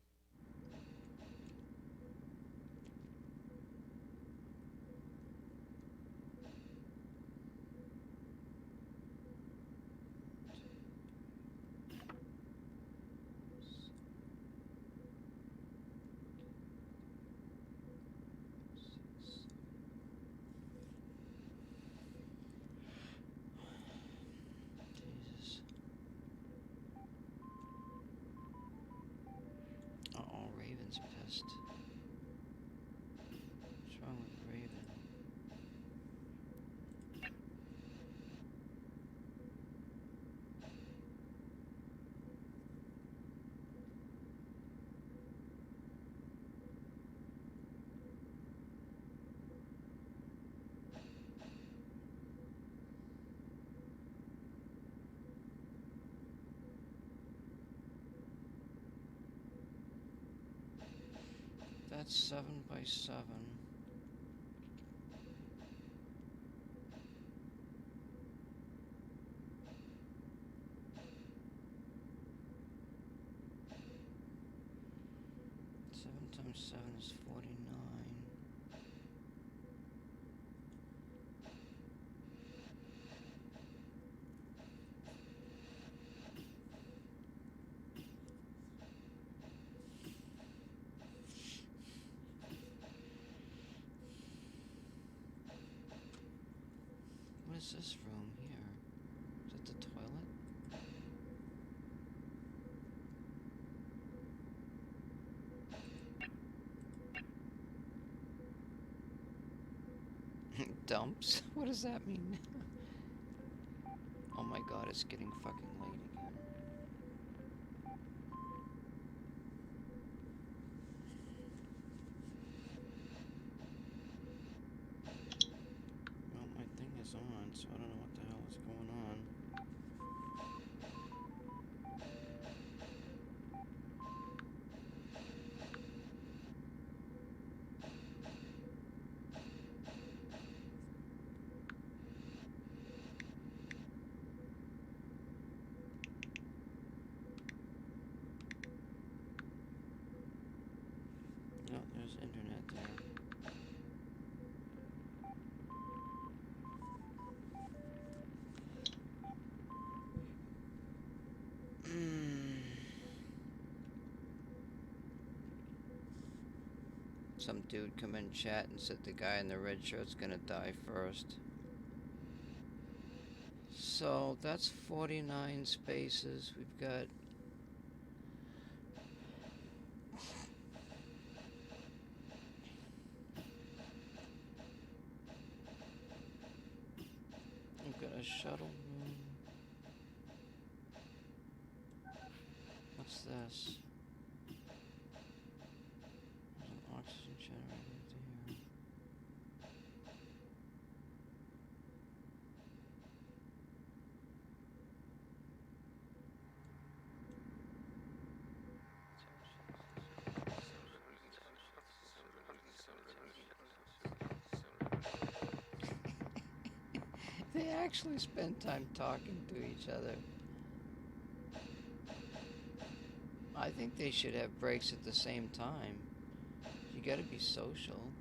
Jesus. Uh-oh, Raven's pissed. What's wrong with Raven? That's 7 by 7. Seven times 7 is 49. What is this room here? Is that the toilet? Dumps? What does that mean? Oh my god, it's getting fucking late again. Well, my thing is on, so I don't know what the hell is going on. No, there's internet there. Some dude come in chat and said the guy in the red shirt's gonna die first. So that's 49 spaces. We've got... We've got a shuttle room. What's this? There's an oxygen generator there. They actually spend time talking to each other. I think they should have breaks at the same time. You gotta be social.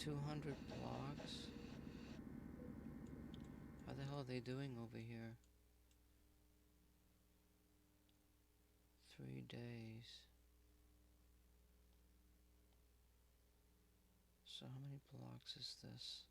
200 blocks? How the hell are they doing over here? 3 days. So how many blocks is this?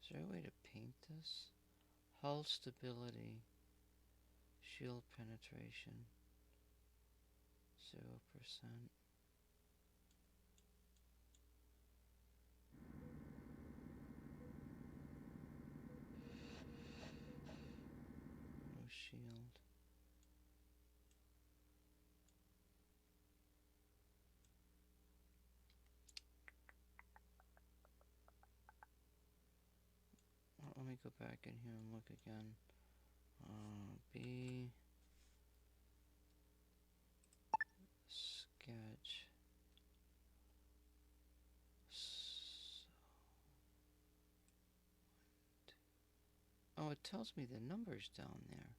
Is there a way to paint this? Hull stability. Shield penetration. 0%. No shield. Let me go back in here and look again. B sketch. Oh, it tells me the numbers down there.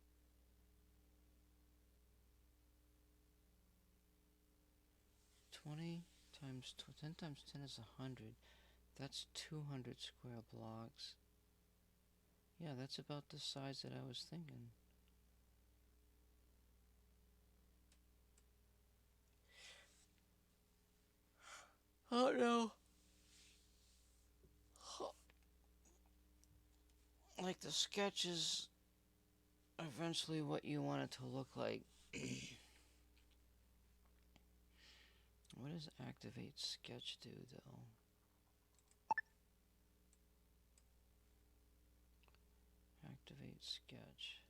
$20 times 10 times 10 is 100. That's 200 square blocks. Yeah, that's about the size that I was thinking. Oh no. Like the sketch is eventually what you want it to look like. What does activate sketch do though? Activate sketch.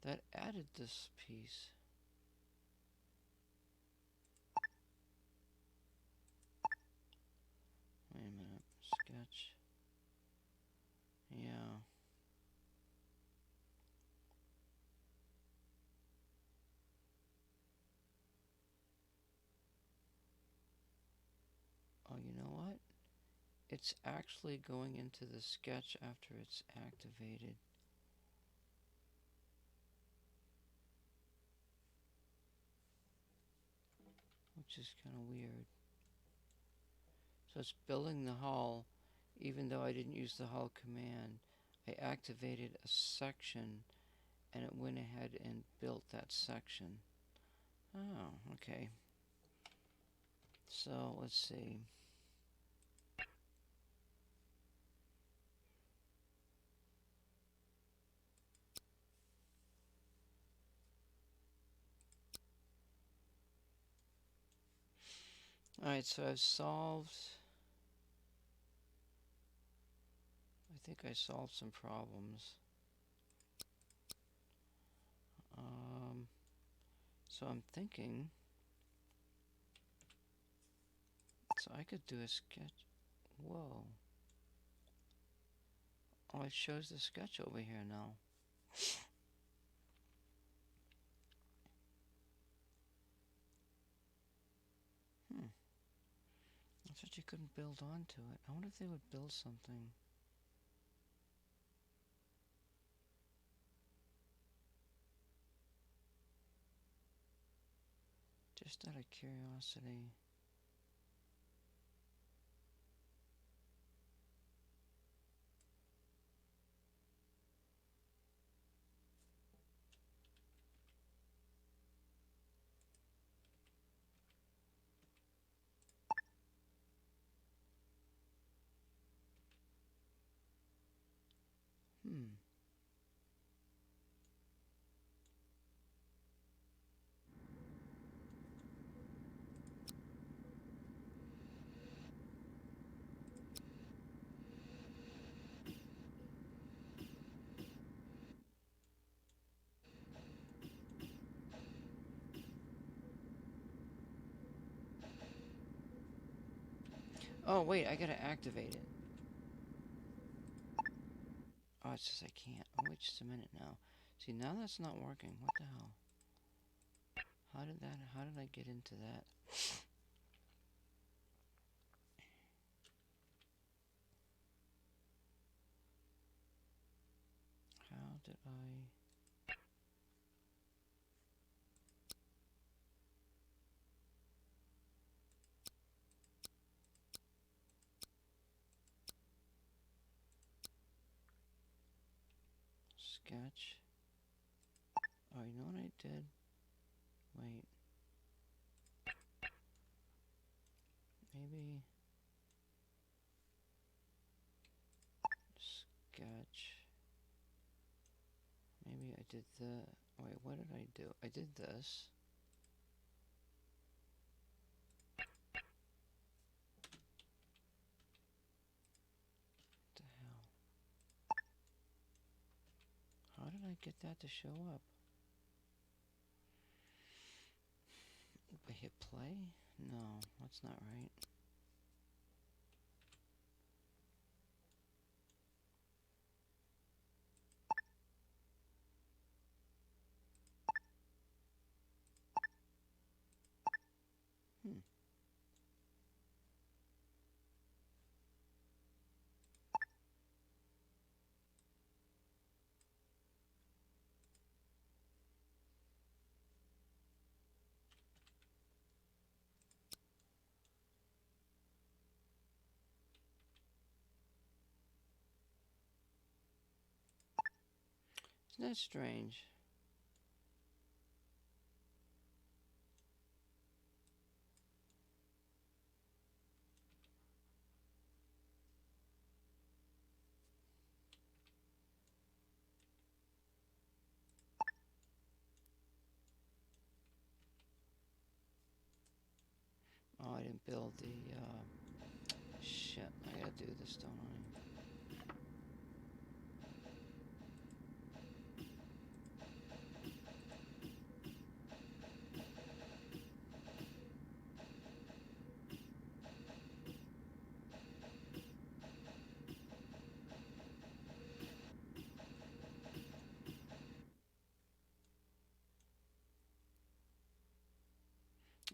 That added this piece. Wait a minute. Sketch. Yeah. Oh, you know what? It's actually going into the sketch after it's activated. Which is kind of weird. So it's building the hull, even though I didn't use the hull command. I activated a section, and it went ahead and built that section. Oh, okay. So let's see. Alright, so I've solved. I think I solved some problems. So I'm thinking. So I could do a sketch. Whoa. Oh, it shows the sketch over here now. I thought you couldn't build onto it. I wonder if they would build something. Just out of curiosity. Oh, wait, I gotta activate it. Oh, it's just I can't. Oh, wait just a minute now. See, now that's not working. What the hell? How did I get into that? How did I... Sketch? Oh, you know what I did? Wait. Maybe... Sketch. Maybe I did the... Wait, what did I do? I did this. What the hell? How did I get that to show up? I hit play? No, that's not right. Hmm. Isn't that strange? Oh, I didn't build the, shit. I gotta do this, don't I?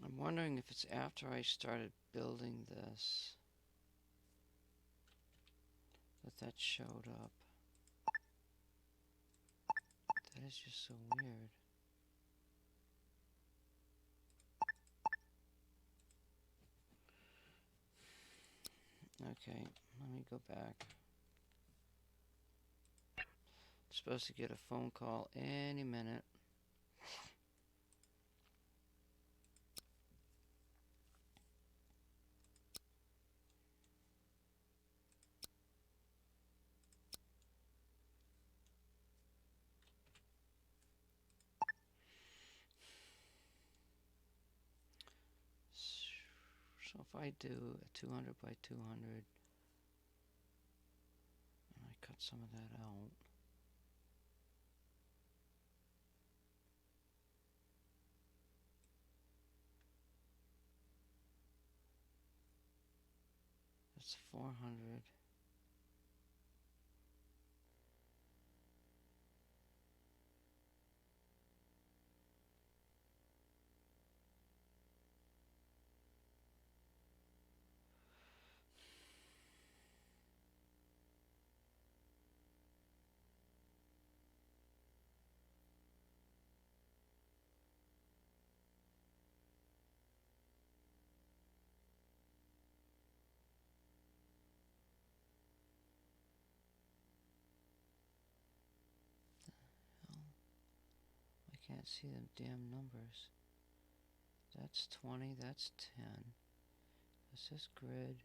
I'm wondering if it's after I started building this that showed up. That is just so weird. Okay, let me go back. Supposed to get a phone call any minute. So if I do a 200 by 200, and I cut some of that out. That's 400. I can't see them damn numbers. That's 20, that's 10. This is grid.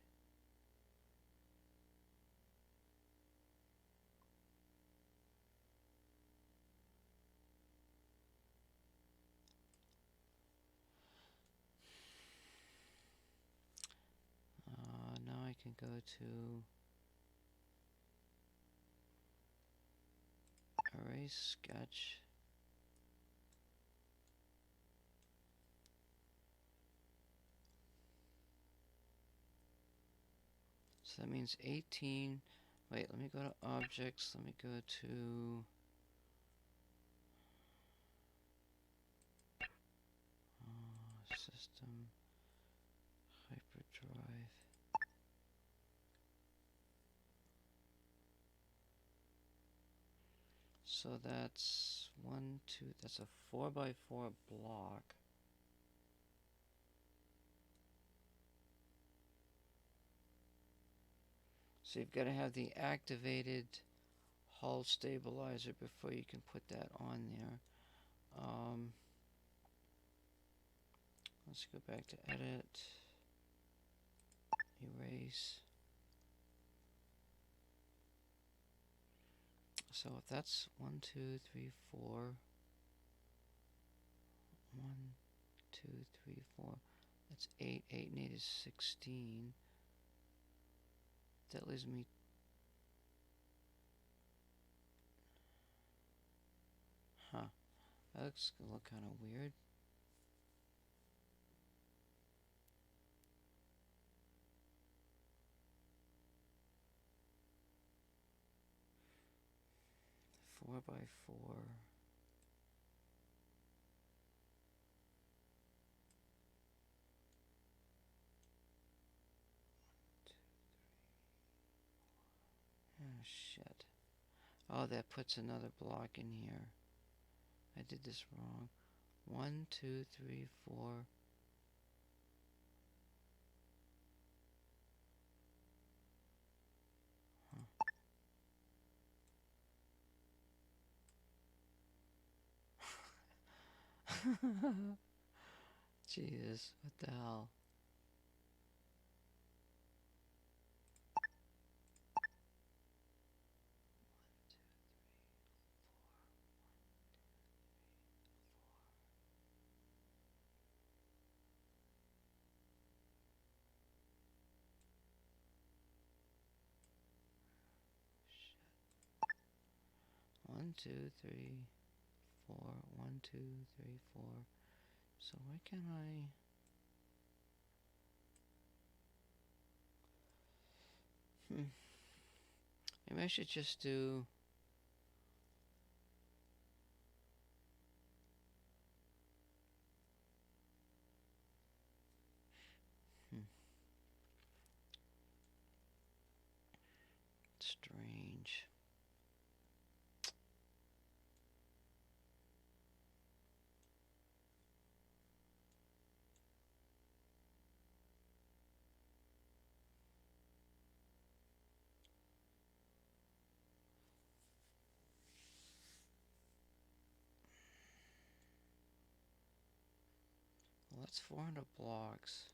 Now I can go to erase sketch. So that means 18. Wait, let me go to objects. Let me go to system, hyperdrive. So that's 1, 2, that's a 4x4 block. So you've got to have the activated hull stabilizer before you can put that on there. Let's go back to edit, erase. So if that's 1, 2, 3, 4, 1, 2, 3, 4, that's 8. 8 and 8 is 16. That leaves me. Huh. That looks gonna look kind of weird. Four by four. Oh shit. Oh, that puts another block in here. I did this wrong. 1, 2, 3, 4. Jesus, what the hell? One, two, three, four. 1, 2, 3, 4. So why can't I? Maybe I should just do. Strange. Well, that's 400 blocks.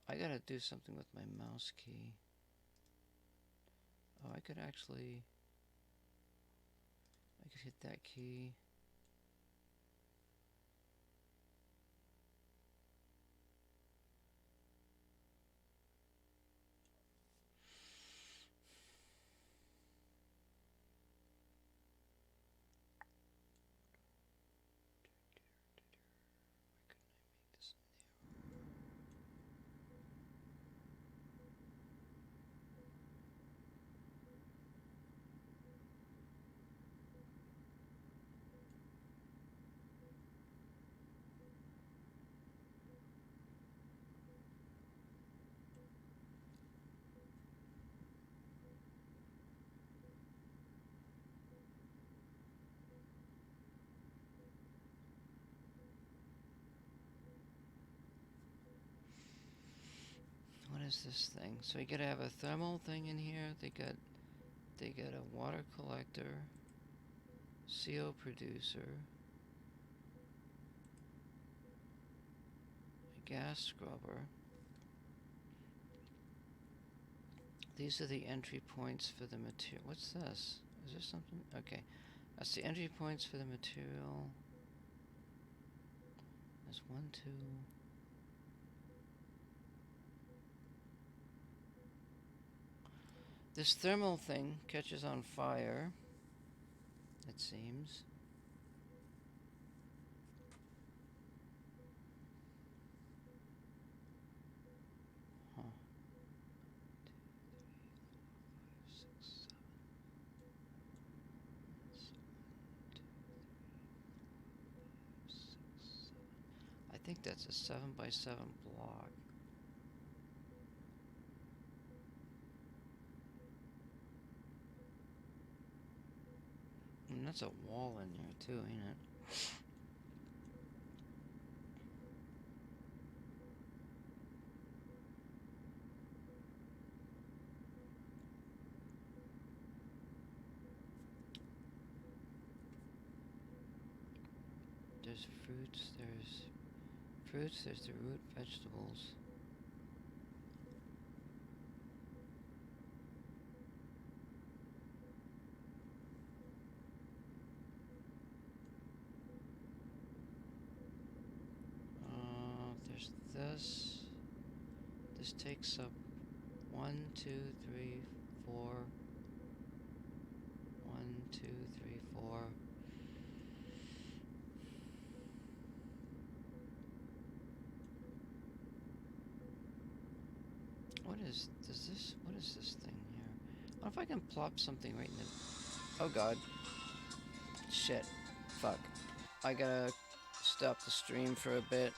I gotta do something with my mouse key. Oh, I could actually. I could hit that key. What is this thing? So you gotta have a thermal thing in here. They got a water collector, CO producer, a gas scrubber. These are the entry points for the material. What's this? Is there something? Okay, that's the entry points for the material. There's 1, 2. This thermal thing catches on fire, it seems. think that's a 7x7 block. And that's a wall in there too, ain't it? There's fruits, there's the root vegetables. There's this. This takes up 1, 2, 3, 4. 1, 2, 3, 4. What is this thing here? I wonder if I can plop something right in the... Oh god. Shit. Fuck. I gotta stop the stream for a bit.